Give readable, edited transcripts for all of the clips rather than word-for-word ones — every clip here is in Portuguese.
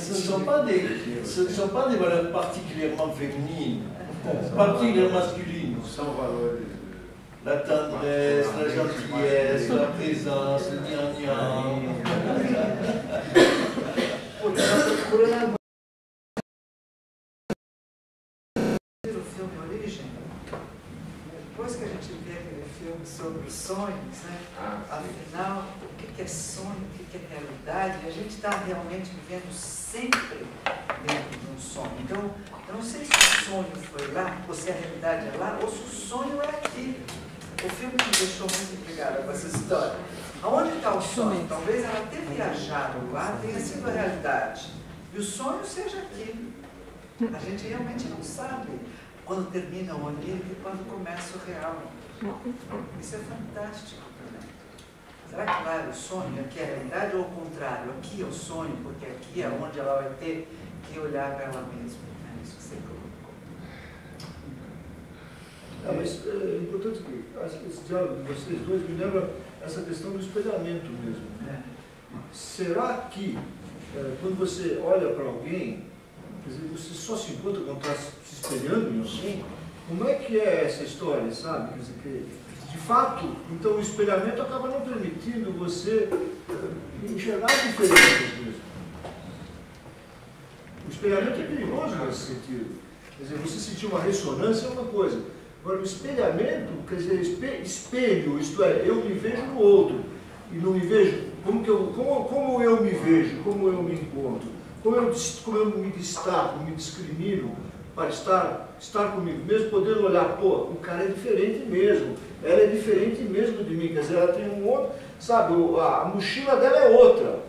ce ne sont pas des valeurs particulièrement féminines, particulièrement masculines. La tendresse, la gentillesse, la présence, le gnangnan. O filme Origem, depois que a gente vê aquele filme sobre sonhos, né? Afinal, o que é sonho, o que é realidade, a gente está realmente vivendo sempre dentro de um sonho. Então, eu não sei se o sonho foi lá, ou se a realidade é lá, ou se o sonho é aqui. O filme me deixou muito intrigada com essa história. Aonde está o sonho? Talvez ela ter viajado lá tenha sido a realidade. E o sonho seja aqui. A gente realmente não sabe quando termina o onírico e quando começa o real. Isso é fantástico também. Será que lá é o sonho, aqui é a realidade, ou ao contrário? Aqui é o sonho, porque aqui é onde ela vai ter que olhar para ela mesma. É isso que você colocou. Mas é importante que esse diálogo de vocês dois me lembra essa questão do espelhamento mesmo. Será que, quando você olha para alguém, quer dizer, você só se encontra quando está se espelhando em alguém? Como é que é essa história, sabe? Quer dizer, que, de fato, então o espelhamento acaba não permitindo você enxergar diferenças mesmo. O espelhamento é perigoso nesse sentido. Quer dizer, você sentir uma ressonância é uma coisa. Agora, o espelhamento, quer dizer, espelho, isto é, eu me vejo no outro e não me vejo, como eu me vejo, como eu me encontro, como eu me destaco, me discrimino para estar comigo mesmo, podendo olhar, pô, o cara é diferente mesmo, ela é diferente mesmo de mim, quer dizer, ela tem um outro, sabe, a mochila dela é outra,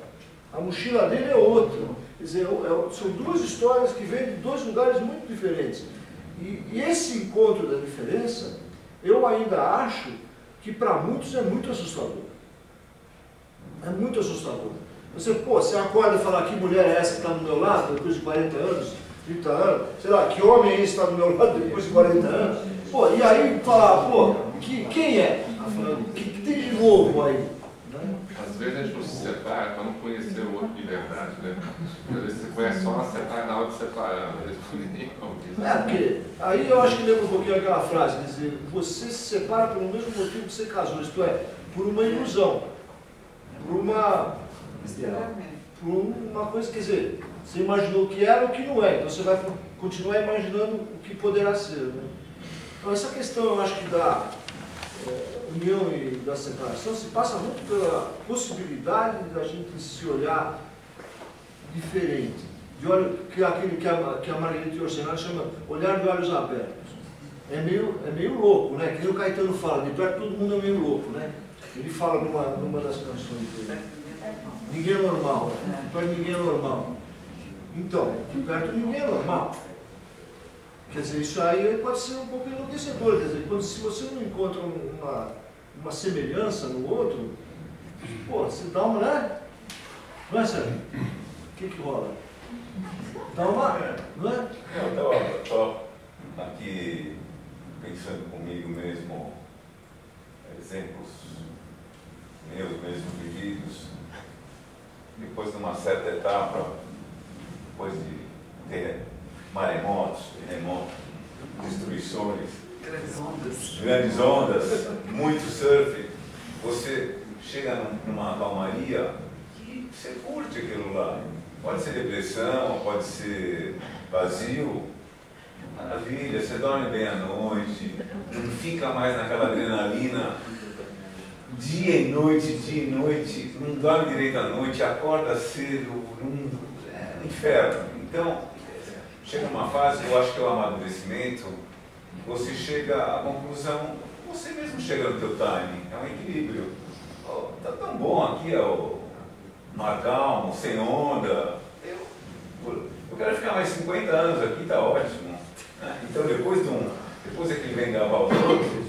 a mochila dele é outra, quer dizer, são duas histórias que vêm de dois lugares muito diferentes. E esse encontro da diferença, eu ainda acho que para muitos é muito assustador. É muito assustador. Você acorda e fala, que mulher é essa que está do meu lado depois de 40 anos, 30 anos? Sei lá, que homem é esse que está do meu lado depois de 40 anos? Pô, e aí falar, pô, quem é? O que tem de novo aí? Às vezes a gente não se separa para não conhecer o outro de verdade, né? Às vezes você conhece só na separar, na hora de separar. Porque aí eu acho que lembra um pouquinho aquela frase, quer dizer, você se separa pelo mesmo motivo que você casou, isto é, por uma ilusão, por uma coisa, quer dizer, você imaginou o que era o que não é, então você vai continuar imaginando o que poderá ser. Né? Então essa questão, eu acho que da união e da separação se passa muito pela possibilidade da gente se olhar diferente, de olho, aquilo que a Margarita Yourcenar chama olhar de olhos abertos. É meio louco, né? Que nem o Caetano fala, de perto todo mundo é meio louco, né? Ele fala numa das canções dele. Ninguém é normal, de perto ninguém é normal. Então, de perto ninguém é normal. Quer dizer, isso aí pode ser um pouco enlouquecedor, quer dizer, se você não encontra uma semelhança no outro, pô, você dá uma, né? Não é, Sérgio? O que rola? Dá uma, não é? Eu estava aqui pensando comigo mesmo, exemplos meus mesmo vividos, depois de uma certa etapa, depois de ter maremotos, terremotos, destruições, grandes ondas, muito surf, você chega numa calmaria que você curte aquilo lá. Pode ser depressão, pode ser vazio, maravilha, você dorme bem à noite, não fica mais naquela adrenalina, dia e noite, não dorme direito à noite, acorda cedo, é um inferno. Então, chega uma fase, eu acho que é o amadurecimento, você chega à conclusão, você mesmo chega no teu timing, é um equilíbrio. Oh, tá tão bom aqui, ó, mar calmo, sem onda, eu quero ficar mais 50 anos aqui, tá ótimo. Né? Então depois daquele vendaval todo,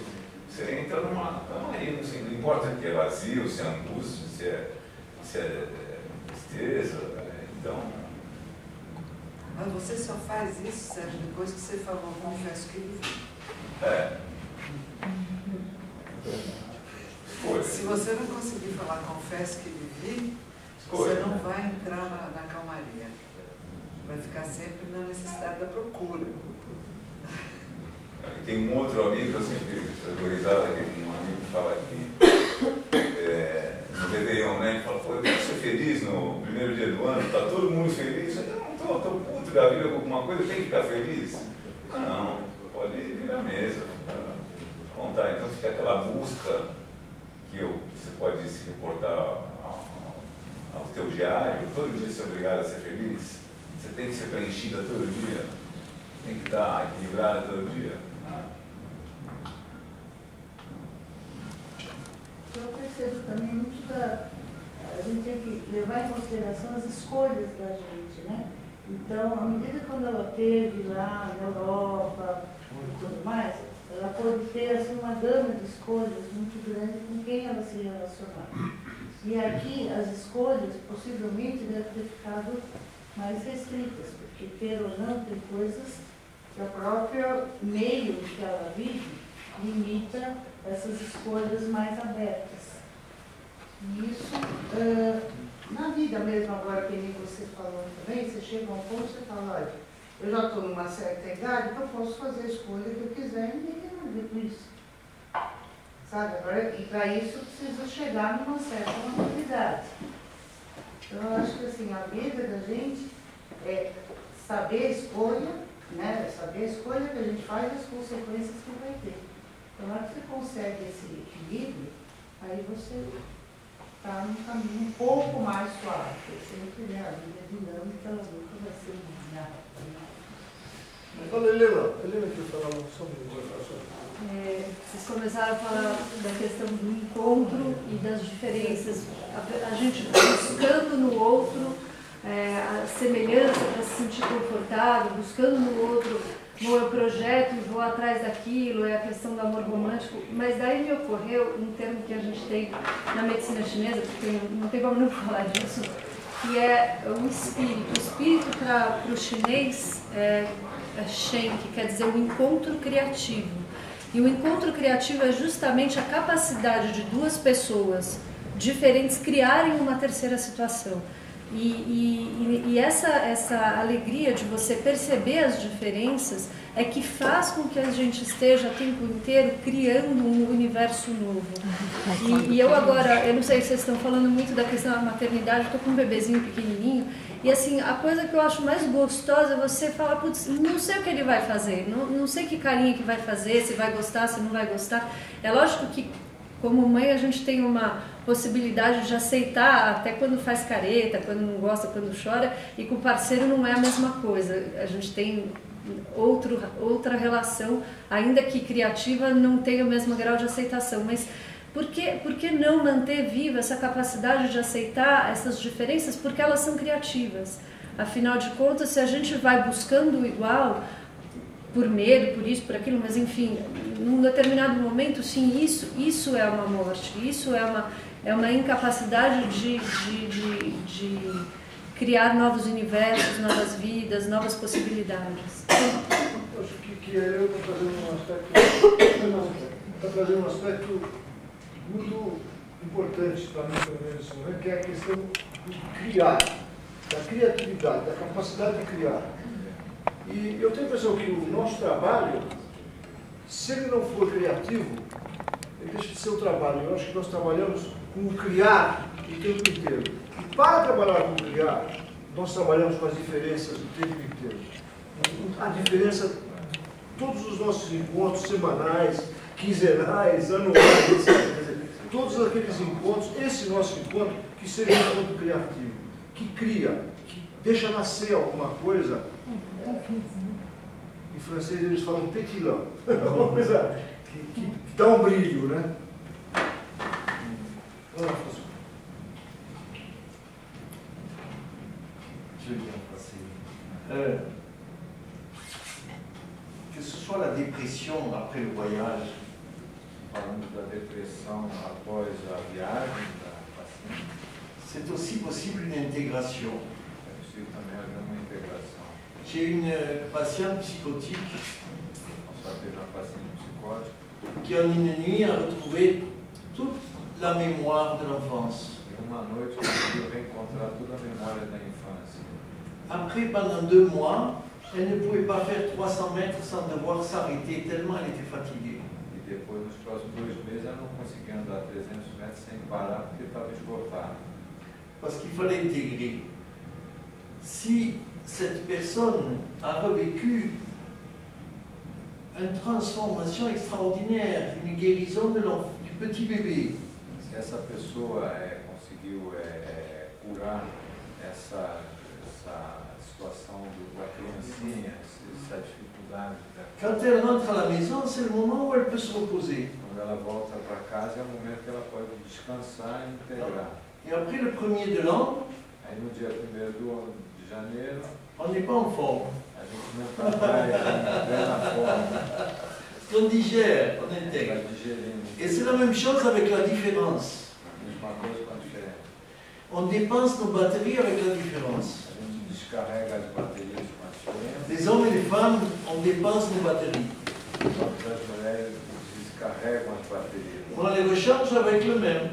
você entra numa calmaria, assim, não importa se é vazio, se é angústia, se é tristeza, então... Mas você só faz isso, Sérgio, depois que você falou, confesso que vivi. Se você não conseguir falar confesso que vivi, você não vai entrar na calmaria. sempre na necessidade da procura. Tem um outro amigo, eu sempre dou risada, que um amigo fala que no Réveillon, né? Ele fala, pô, eu quero ser feliz no primeiro dia do ano, tá todo mundo feliz. Eu não tô puto da vida com alguma coisa, eu tenho que ficar feliz. Não, pode vir à mesa, contar. Então fica aquela busca que você pode se reportar ao teu diário, todo dia você é obrigado a ser feliz. Você tem que ser preenchida todo dia, tem que estar equilibrada todo dia. Eu percebo também muito a gente tem que levar em consideração as escolhas da gente, né? Então, à medida que quando ela esteve lá na Europa e tudo mais, ela pode ter assim, uma gama de escolhas muito grande com quem ela se relacionar. E aqui as escolhas possivelmente devem ter ficado mais restritas, porque, queira ou não, tem coisas que o próprio meio que ela vive limita essas escolhas mais abertas. E isso, na vida mesmo, agora que nem você falou também, você chega a um ponto e você fala, olha, eu já estou numa certa idade, então eu posso fazer a escolha que eu quiser e ninguém tem nada a ver com isso. Sabe? Agora, e para isso eu preciso chegar numa certa maturidade. Então eu acho que assim, a vida da gente é saber a escolha, né? Saber a escolha que a gente faz e as consequências que vai ter. Então, na hora que você consegue esse equilíbrio, aí você está num caminho um pouco mais suave. Porque sempre, né, a vida é dinâmica, ela nunca vai ser linear. Fala, Helena quer falar sobre isso. Vocês começaram a falar da questão do encontro e das diferenças. A gente buscando no outro a semelhança para se sentir confortável, buscando no outro meu projeto e vou atrás daquilo, é a questão do amor romântico. Mas daí me ocorreu um termo que a gente tem na medicina chinesa, porque não tem como não falar disso, que é o espírito. O espírito para o chinês é Shen, que quer dizer o encontro criativo. E o encontro criativo é justamente a capacidade de duas pessoas diferentes criarem uma terceira situação. E essa alegria de você perceber as diferenças é que faz com que a gente esteja o tempo inteiro criando um universo novo. E eu agora, eu não sei se vocês estão falando muito da questão da maternidade, eu estou com um bebezinho pequenininho, e assim, a coisa que eu acho mais gostosa é você falar, putz, não sei o que ele vai fazer, não sei que carinha que vai fazer, se vai gostar, se não vai gostar. É lógico que como mãe a gente tem uma possibilidade de aceitar até quando faz careta, quando não gosta, quando chora, e com o parceiro não é a mesma coisa. A gente tem outra relação, ainda que criativa, não tem o mesmo grau de aceitação. Mas por que não manter viva essa capacidade de aceitar essas diferenças? Porque elas são criativas. Afinal de contas, se a gente vai buscando o igual, por medo, por isso, por aquilo, mas enfim, num determinado momento, sim, isso é uma morte, isso é uma incapacidade de criar novos universos, novas vidas, novas possibilidades. Eu acho que eu estou trazendo um aspecto muito importante para mim, pelo menos, né, que é a questão de criar, da criatividade, da capacidade de criar. E eu tenho a impressão que o nosso trabalho, se ele não for criativo, ele deixa de ser um trabalho. Eu acho que nós trabalhamos com o criar o tempo inteiro. E para trabalhar com o criar, nós trabalhamos com as diferenças o tempo inteiro. A diferença de todos os nossos encontros semanais, quinzenais, anuais, etc. Quer dizer, todos aqueles encontros, esse nosso encontro, que seja um encontro criativo, que cria, que deixa nascer alguma coisa. Em francês eles falam pétillant, uma coisa que dá um brilho, né? Que ce soit la dépression après le voyage, falando da depressão após a viagem da paciente, c'est aussi possible une intégration. é possível também haver uma integração. J'ai une patiente psychotique Nós só teve uma paciente psicótica qui en une nuit a retrouvé toute la mémoire de l'enfance. e uma noite conseguiu reencontrar toda a memória da infância. Après, pendant 2 mois, elle ne pouvait pas faire 300 mètres sans devoir s'arrêter, tellement elle était fatiguée. E depois, nos próximos 2 meses, ela não conseguia andar 300 metros sem parar porque estava esgotada. Parce qu'il fallait intégrer. Si cette personne a revécu une transformation extraordinaire, une guérison du petit bébé, Se essa pessoa conseguiu curar essa situação da criancinha, essa dificuldade, quand elle rentre à la maison, c'est le moment où elle peut se reposer. quando ela volta para casa é o momento que ela pode descansar e integrar. Et après le 1er de l'an, Aí no dia 1º de janeiro, on n'est pas en forme. a gente não está mais em plena forma, On digère, on está intègre. digerindo. Et c'est la même chose avec la différence. Mesma coisa com a diferença. On dépense nos batteries avec la différence. A gente descarrega as baterias com a diferença, Les hommes et les femmes, on dépense nos batteries. os homens e as mulheres descarregam as baterias. On les recharge avec le même.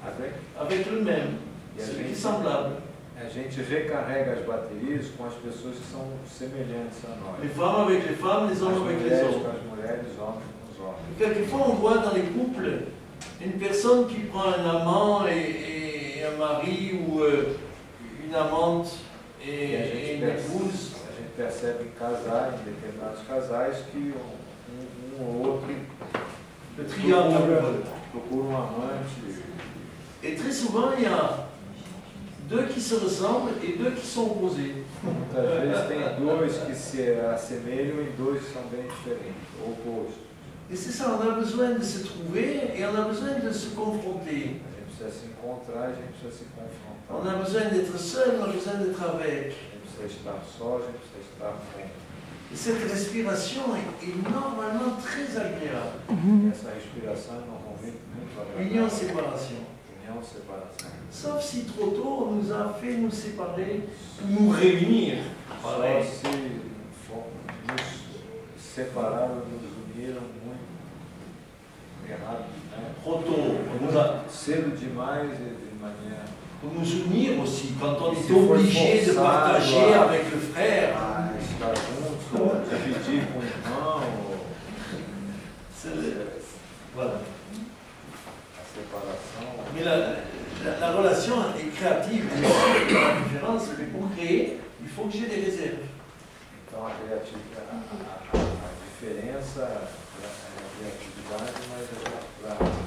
Avec Avec le même. E a Ce qui est gente, semblable. a gente recarrega as baterias com as pessoas que são semelhantes a nós. Les femmes avec les femmes, les As hommes avec les mulheres hommes. com as mulheres, os homens com os homens. Quelquefois, on voit dans les couples une personne qui prend un amant et un mari ou une amante et une épouse. A gente percebe em casais, em determinados casais, que um ou outro Le triangle. procura um amante. Et très souvent, il y a 2 qui se ressemblent et 2 qui sont opposés. Muitas vezes tem 2 que se assemelham e 2 que são bem diferentes, opostos. Et c'est ça, on a besoin de se trouver et on a besoin de se confronter. A gente precisa se encontrar, a gente precisa se On confrontar. a besoin d'être seul, on a besoin d'être avec. A gente precisa estar só, a gente precisa estar com. Et cette respiration est normalement très agréable. Essa respiração é normalmente muito Union, agradável. séparation. União, separação. Sauf si trop tôt on nous a fait nous séparer, nous réunir. Só Pareil. se nos separaram, nos uniram muito errado, né? Trop tôt. On nous a, Cedo demais e de maneira. pour nous unir aussi, quand on Se est for obligé de forçado partager a- avec le frère. Estar juntos, ou dividir com o irmão, ou Voilà. a separação. Mais la relation est créative, bien sûr, il y a la différence, mais pour créer, il faut que j'ai des réserves. Então a diferença é a criatividade, mas a gente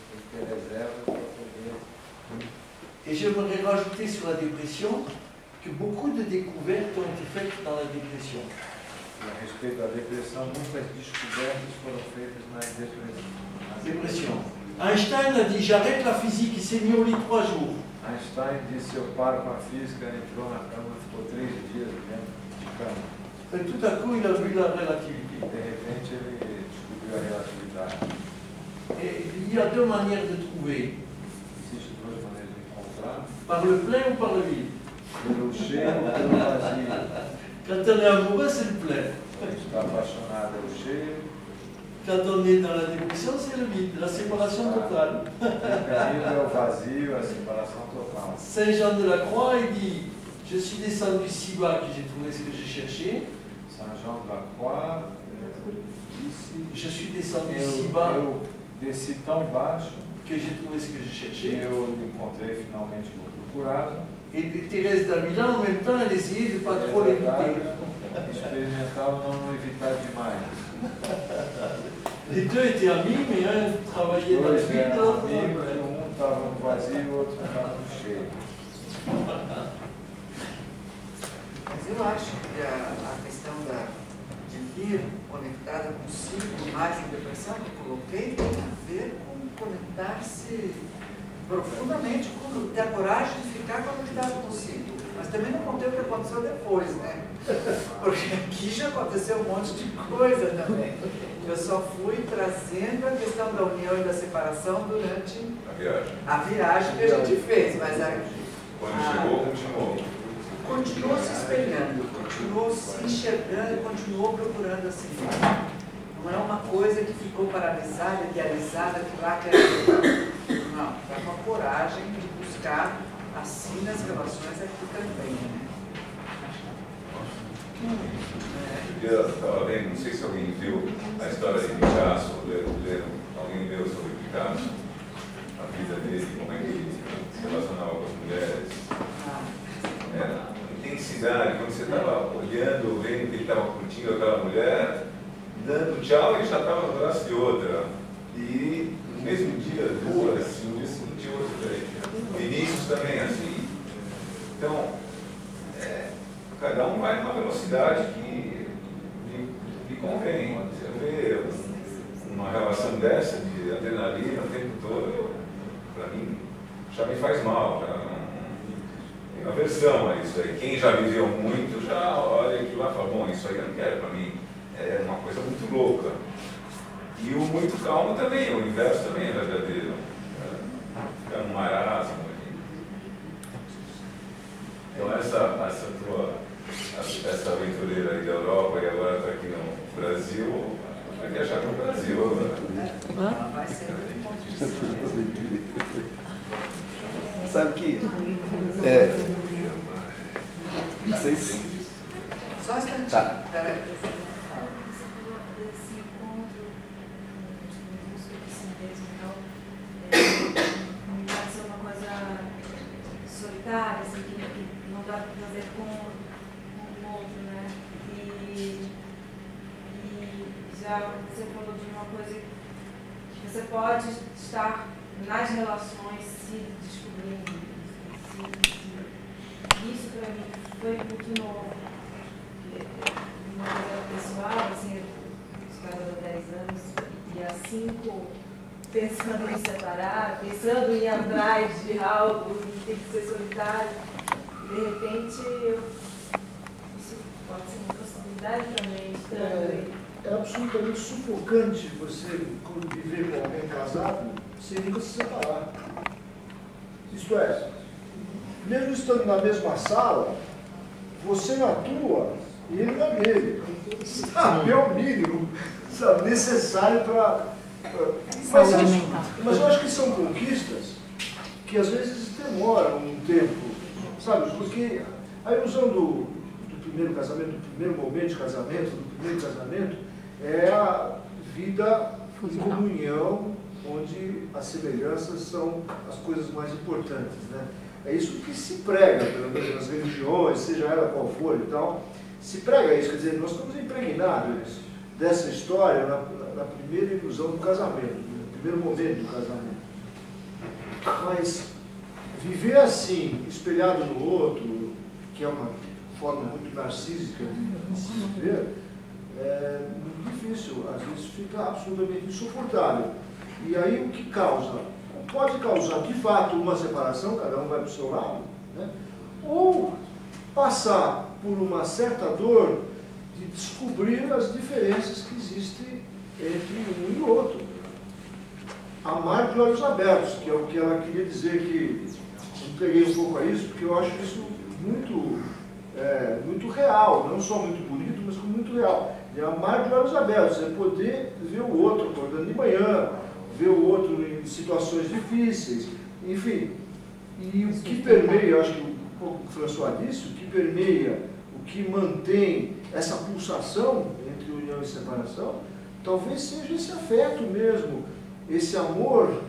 tem que ter reserva para poder. Et j'aimerais rajouter sur la dépression que beaucoup de découvertes ont été faites dans la dépression. A respeito da depressão, muitas descobertas foram feitas na Dépression. Einstein a dit j'arrête la physique, il s'est mis au lit 3 jours. Einstein disse: eu paro com a física, entrou na cama, ficou 3 dias dentro de cama. Et tout à coup, il a vu la relativité. De repente ele descobriu a relatividade. Et il y a 2 manières de trouver, Existem 2 maneiras de encontrar: par le plein ou par le vide. pelo cheio ou pelo vazio. Quand on est amoureux, c'est le plein. Quando a gente está apaixonado é o cheio, Quand on est dans la dépression, c'est le vide, la séparation totale. o caminho é o vazio, a separação total. Saint Jean de la Croix, il dit je suis descendu si bas que j'ai trouvé ce que je cherchais. São João da Croix disse: Je suis descendu si bas eu desci tão baixo que j'ai trouvé ce que je que cherchais. eu encontrei finalmente o procurado. Et Thérèse d'Avila, en même temps, elle essayait de ne pas trop l'éviter. Experimental não evitar demais. Les 2 étaient amis, mais un travaillait dans le Dois vide, eram l'autre dans le amigos, plein. estava no vazio e o outro estava no cheio. Mas eu acho que a questão de vir conectada consigo, mais em depressão, que eu coloquei, tem a ver com conectar-se profundamente, com ter a coragem de ficar conectado consigo. Mas também não contei o que aconteceu depois, né? Porque aqui já aconteceu um monte de coisa também. Eu só fui trazendo a questão da união e da separação durante A viagem. a viagem que a gente fez, mas Quando chegou, continuou. continuou se espelhando, continuou se enxergando e continuou procurando a si mesmo. Não é uma coisa que ficou paralisada, idealizada, que lá quer. Não, está com a coragem de buscar assim nas relações aqui também, né? Eu estava vendo, não sei se alguém viu a história de Picasso, alguém leu sobre Picasso, a vida dele, como é que ele se relacionava com as mulheres. A intensidade, quando você estava olhando, vendo que ele estava curtindo aquela mulher, dando tchau, ele já estava no braço de outra. E no mesmo dia, duas, no dia seguinte, outra. Vinícius também, assim. Então, cada um vai numa velocidade que lhe convém. Você vê uma relação dessa, de adrenalina o tempo todo, para mim, já me faz mal. Já tem aversão a isso aí. Quem já viveu muito, já olha aquilo lá e fala, bom, isso aí eu não quero para mim. É uma coisa muito louca. E o muito calmo também, o inverso também é verdadeiro. Fica num marasmo. Então essa aventureira aí da Europa e agora está aqui no Brasil, vai viajar para o Brasil. Vai ser Sabe que vocês... Só um instantinho. Tá. Peraí. Desse encontro de busca de si mesmo, então, não pode ser uma coisa solitária, assim, que não dá para fazer com o outro, né? E já você falou de uma coisa que você pode estar nas relações se descobrindo. Isso para mim foi muito novo. Uma coisa pessoal, assim, eu estava há 10 anos e há 5 pensando em separar, pensando em ir atrás de algo e tem que ser solitário. De repente, isso pode ser uma possibilidade também, estando aí. É absolutamente sufocante você conviver com alguém casado sem nunca se separar. Isto é, mesmo estando na mesma sala, você na tua e ele na dele. Sabe, é o mínimo, sabe, necessário para... Mas eu acho que são conquistas que às vezes demoram um tempo, sabe, porque a ilusão do primeiro casamento, do primeiro momento de casamento, do primeiro casamento, é a vida em comunhão, onde as semelhanças são as coisas mais importantes, né? É isso que se prega, pelo menos nas religiões, seja ela qual for e tal, se prega isso, quer dizer, nós estamos impregnados dessa história na primeira ilusão do casamento, no primeiro momento do casamento. Mas viver assim, espelhado no outro, que é uma forma muito narcísica de se viver, é muito difícil, às vezes fica absolutamente insuportável. E aí o que causa? Pode causar de fato uma separação, cada um vai para o seu lado, né? Ou passar por uma certa dor de descobrir as diferenças que existem entre um e outro. Amar de olhos abertos, que é o que ela queria dizer, que eu peguei um pouco a isso, porque eu acho isso muito real, não só muito bonito, mas muito real. E amar de olhos abertos, é poder ver o outro acordando de manhã, ver o outro em situações difíceis, enfim. E o que permeia, eu acho que um pouco o François disse, o que permeia, o que mantém essa pulsação entre união e separação, talvez seja esse afeto mesmo, esse amor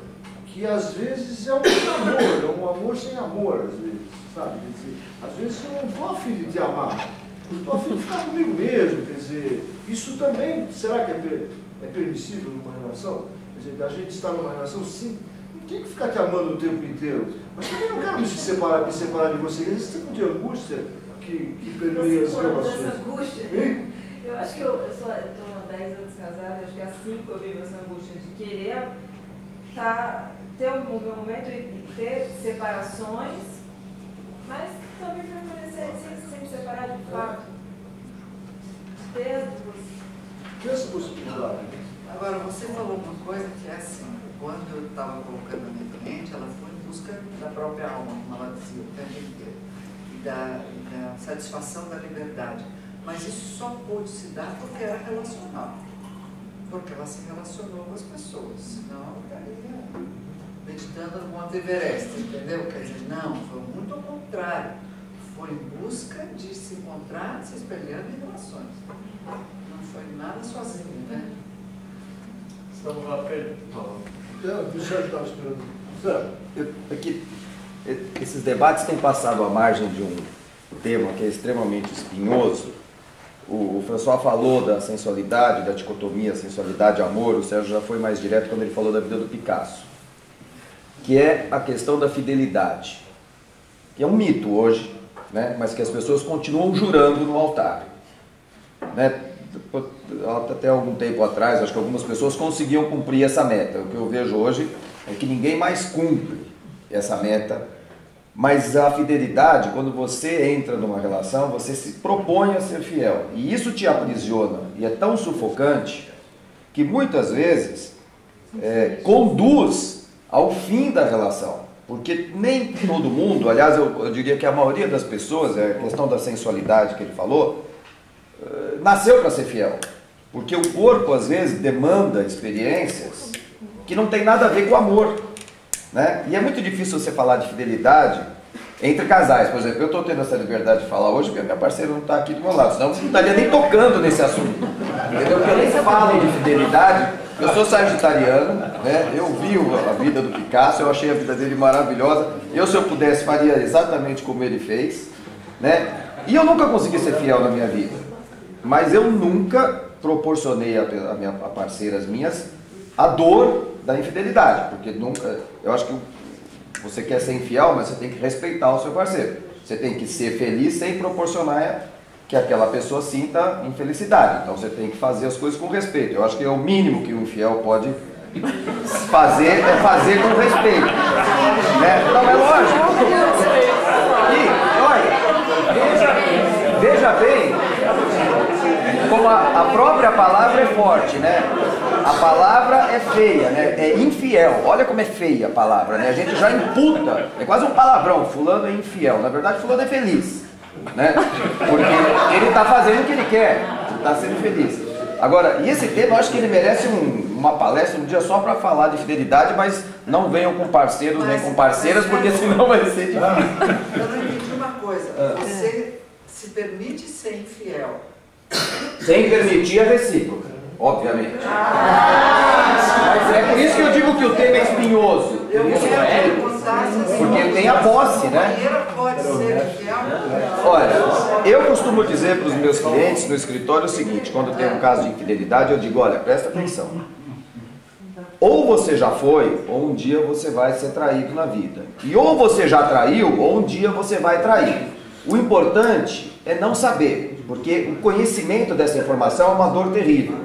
que às vezes é um amor, é um amor sem amor, às vezes, sabe? Quer dizer, às vezes eu não estou a fim de te amar, eu estou a fim de ficar comigo mesmo, quer dizer, isso também, será que é permissível numa relação? Quer dizer, a gente está numa relação, sim, não tem que ficar te amando o tempo inteiro, mas também não quero me separar de você, esse tipo de angústia que permeia as relações. Essa angústia, eu acho que eu estou há 10 anos casada, acho que é assim que eu vivo essa angústia de querer ter um momento e ter separações, mas também permanecer sem separar de fato. Ter as duas. Que essa possibilidade? Agora, você falou uma coisa que é assim, quando eu estava colocando a minha cliente, ela foi em busca da própria alma, como ela dizia o tempo inteiro, e da satisfação da liberdade. Mas isso só pôde se dar porque era relacional, porque ela se relacionou com as pessoas, senão daria meditando no Monte Everest, entendeu? Quer dizer, não, foi muito ao contrário. Foi em busca de se encontrar, se espelhando em relações. Não foi nada sozinho, né? Estamos lá perto. O senhor estava esperando. Esses debates têm passado à margem de um tema que é extremamente espinhoso. O François falou da sensualidade, da dicotomia sensualidade e amor. O Sérgio já foi mais direto quando ele falou da vida do Picasso, que é a questão da fidelidade, que é um mito hoje, né? Mas que as pessoas continuam jurando no altar, né? Até algum tempo atrás, acho que algumas pessoas conseguiam cumprir essa meta. O que eu vejo hoje é que ninguém mais cumpre essa meta. Mas a fidelidade, quando você entra numa relação, você se propõe a ser fiel. E isso te aprisiona. E é tão sufocante que muitas vezes conduz ao fim da relação. Porque nem todo mundo, aliás, eu diria que a maioria das pessoas, a questão da sensualidade que ele falou, nasceu para ser fiel. Porque o corpo, às vezes, demanda experiências que não tem nada a ver com o amor. Né? E é muito difícil você falar de fidelidade entre casais. Por exemplo, eu estou tendo essa liberdade de falar hoje porque a minha parceira não está aqui do meu lado, senão eu não estaria nem tocando nesse assunto. Entendeu? Porque eu nem falo de fidelidade. Eu sou sagitariano, né? Eu vi a vida do Picasso, eu achei a vida dele maravilhosa. Eu, se eu pudesse, faria exatamente como ele fez, né? E eu nunca consegui ser fiel na minha vida, mas eu nunca proporcionei a parceiras minhas a dor da infidelidade, porque nunca, eu acho que você quer ser infiel, mas você tem que respeitar o seu parceiro. Você tem que ser feliz sem proporcionar que aquela pessoa sinta infelicidade. Então você tem que fazer as coisas com respeito. Eu acho que é o mínimo que um infiel pode fazer, é fazer com respeito. Né? Não, é lógico. E, olha, veja bem como a própria palavra é forte, né? A palavra é feia, né? É infiel. Olha como é feia a palavra, né? A gente já imputa, é quase um palavrão, fulano é infiel. Na verdade, fulano é feliz, né? Porque ele está fazendo o que ele quer, ele está sendo feliz. Agora, e esse tema, eu acho que ele merece uma palestra um dia só para falar de fidelidade, mas não venham com parceiros nem com parceiras, porque senão vai ser difícil. Eu não entendi uma coisa. Você se permite ser infiel. Sem permitir a recíproca, obviamente. Mas é por isso que eu digo que o tema é espinhoso. Porque tem a posse, né? Pode ser infiel? Olha, eu costumo dizer para os meus clientes no escritório o seguinte: quando tem um caso de infidelidade, eu digo, olha, presta atenção. Ou você já foi, ou um dia você vai ser traído na vida. E ou você já traiu, ou um dia você vai trair. O importante é não saber, porque o conhecimento dessa informação é uma dor terrível,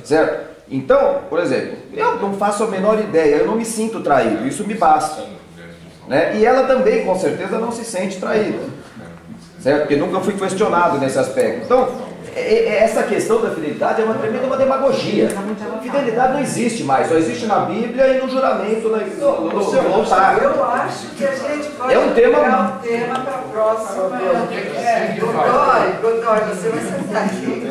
certo? Então, por exemplo, eu não faço a menor ideia, eu não me sinto traído, isso me basta, né? E ela também, com certeza, não se sente traída, certo? Porque nunca fui questionado nesse aspecto. Então, essa questão da fidelidade é uma tremenda demagogia. Fidelidade não existe mais, só existe na Bíblia e no juramento no seu altar. Eu acho que a gente pode pegar o tema para a próxima. Godoy, você vai sentar aqui.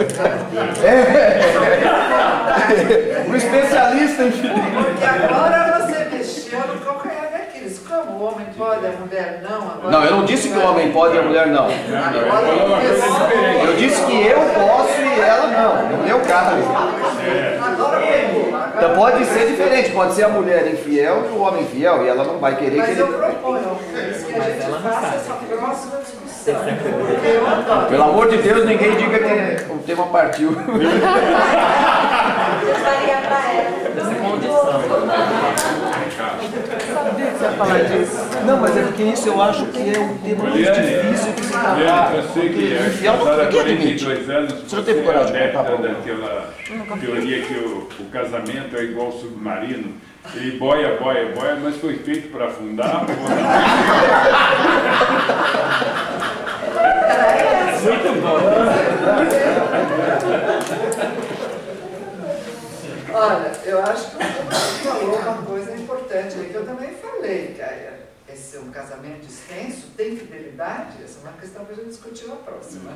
Um especialista em fidelidade. Porque agora você mexeu no calcanhar daqueles. Como o homem pode, a mulher não? Agora não, eu não disse que o homem pode e a mulher não. Eu disse que eu posso e ela não. No meu caso. Então pode ser diferente, pode ser a mulher infiel e o homem fiel, e ela não vai querer que ele... Mas eu proponho que a gente faça essa próxima discussão. Pelo amor de Deus, ninguém diga que o tema partiu. Eu faria para ela. Sabia que você ia falar disso. Não, mas é porque isso eu acho que é um tema muito difícil de se tratar. Eu sei que é Infiel não casada há porque admite. 42 anos. Você não teve coragem de contar pra mim? Daquela teoria que o casamento é igual submarino. Ele boia, mas foi feito para afundar. Muito bom. Olha, eu acho que você falou uma coisa importante aí que eu também falei, Caia. Esse é um casamento extenso, tem fidelidade? Essa é uma questão para a gente discutir na próxima.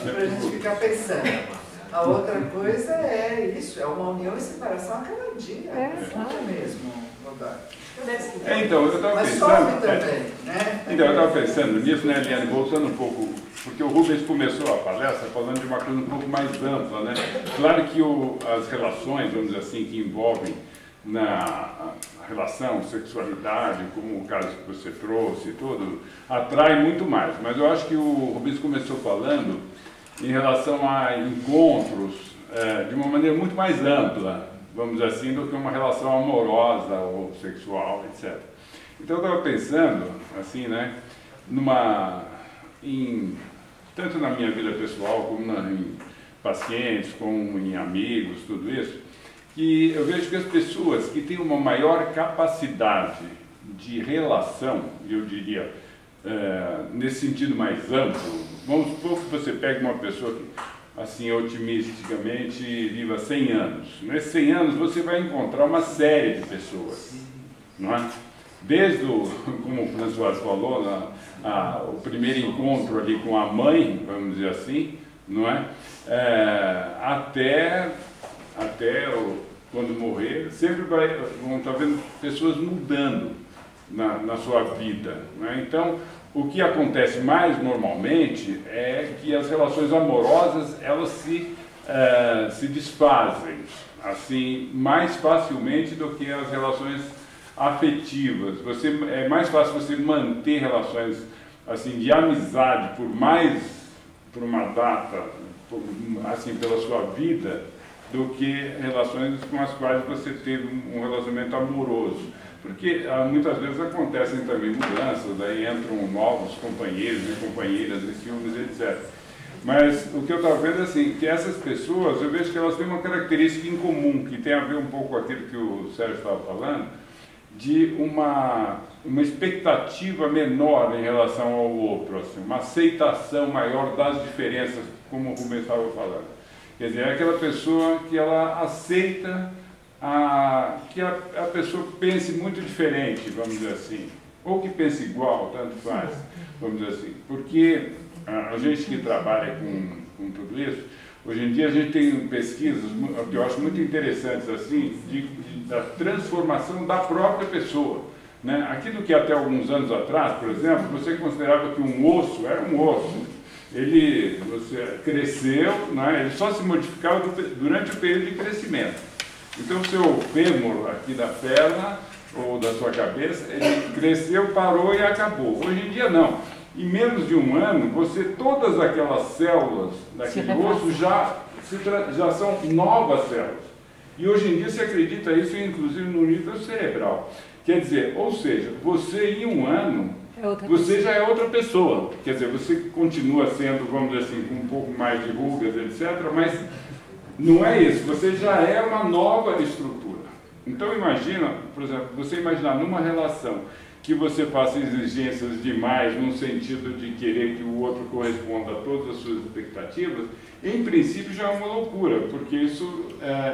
Para a gente ficar pensando. A outra coisa é isso, é uma união e separação a cada dia. É mesmo, então, eu estava mas pensando. sofre também, né? Então, eu estava pensando nisso, né, Eliane, voltando um pouco, porque o Rubens começou a palestra falando de uma coisa um pouco mais ampla, né? Claro que as relações, vamos dizer assim, que envolvem na relação, sexualidade, como o caso que você trouxe e tudo, atrai muito mais. Mas eu acho que o Rubens começou falando em relação a encontros de uma maneira muito mais ampla, vamos dizer assim, do que uma relação amorosa ou sexual, etc. Então eu estava pensando, assim, né, tanto na minha vida pessoal, como em pacientes, como em amigos, tudo isso, que eu vejo que as pessoas que têm uma maior capacidade de relação, eu diria, nesse sentido mais amplo, vamos supor que você pegue uma pessoa que, assim, otimisticamente, viva 100 anos. Nesses 100 anos você vai encontrar uma série de pessoas, não é? Desde como o François falou, o primeiro encontro ali com a mãe, vamos dizer assim, não é? Até quando morrer, sempre vão estar vendo pessoas mudando na sua vida, né? Então, o que acontece mais normalmente é que as relações amorosas, elas se desfazem, assim, mais facilmente do que as relações afetivas. É mais fácil você manter relações, assim, de amizade por uma data, assim, pela sua vida, do que relações com as quais você teve um relacionamento amoroso. Porque muitas vezes acontecem também mudanças, aí entram novos companheiros e companheiras e ciúmes, etc. Mas o que eu estava vendo é assim, que essas pessoas, eu vejo que elas têm uma característica em comum, que tem a ver um pouco com aquilo que o Sérgio estava falando, de uma expectativa menor em relação ao outro, assim, uma aceitação maior das diferenças, como o Rubens estava falando. Quer dizer, é aquela pessoa que ela aceita que a pessoa pense muito diferente, vamos dizer assim, ou que pense igual, tanto faz, vamos dizer assim, porque a gente que trabalha com tudo isso, hoje em dia a gente tem pesquisas que eu acho muito interessantes, assim, da transformação da própria pessoa, né? Aquilo que até alguns anos atrás, por exemplo, você considerava que um osso era um osso, você cresceu, né? Ele só se modificava durante o período de crescimento. Então, o seu fêmur aqui da perna ou da sua cabeça, ele cresceu, parou e acabou. Hoje em dia, não. Em menos de um ano, todas aquelas células daquele osso já são novas células. E hoje em dia se acredita isso, inclusive, no nível cerebral. Quer dizer, ou seja, você em um ano, você já é outra pessoa. Quer dizer, você continua sendo, vamos dizer assim, com um pouco mais de rugas, etc., mas não é isso, você já é uma nova estrutura. Então imagina, por exemplo, você imaginar numa relação que você faça exigências demais no sentido de querer que o outro corresponda a todas as suas expectativas, em princípio já é uma loucura, porque isso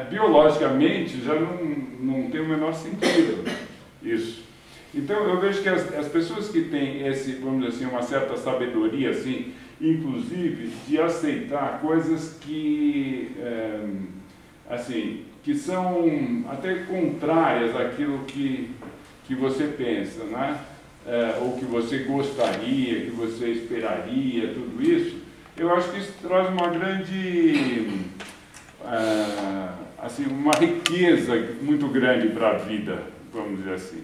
biologicamente já não tem o menor sentido, isso. Então eu vejo que as pessoas que têm vamos dizer assim, uma certa sabedoria, assim, inclusive de aceitar coisas que são até contrárias àquilo que você pensa, né? Ou que você gostaria, que você esperaria, tudo isso, eu acho que isso traz uma grande, uma riqueza muito grande para a vida, vamos dizer assim.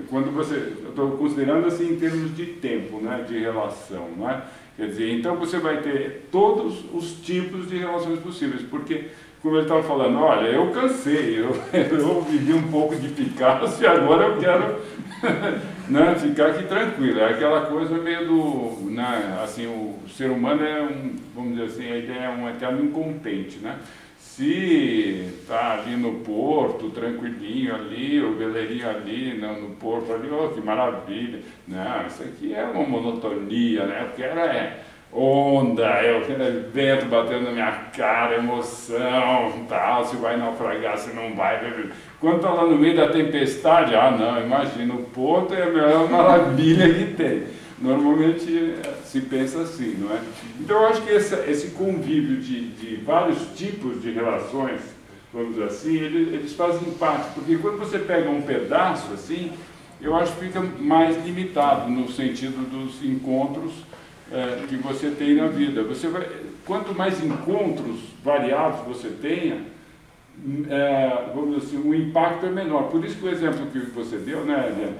Quando eu estou considerando assim em termos de tempo, né, de relação, não é? Quer dizer, então você vai ter todos os tipos de relações possíveis, porque, como ele estava falando, olha, eu cansei, eu vivi um pouco de Picasso e agora eu quero né, ficar aqui tranquilo. É aquela coisa meio né, assim, o ser humano vamos dizer assim, ele é um eterno incontente, né? Se está ali no porto, tranquilinho ali, o veleirinho ali, no porto ali, oh, que maravilha. Não, isso aqui é uma monotonia, né? Eu quero onda, eu quero vento batendo na minha cara, emoção, tal, se vai naufragar, se não vai. Quando está lá no meio da tempestade, não, imagina, o porto é a melhor maravilha que tem. Normalmente se pensa assim, não é? Então eu acho que esse convívio de vários tipos de relações, vamos dizer assim, eles fazem parte, porque quando você pega um pedaço assim, eu acho que fica mais limitado no sentido dos encontros que você tem na vida. Quanto mais encontros variados você tenha, vamos dizer assim, o impacto é menor. Por isso que o exemplo que você deu, né, Eliane?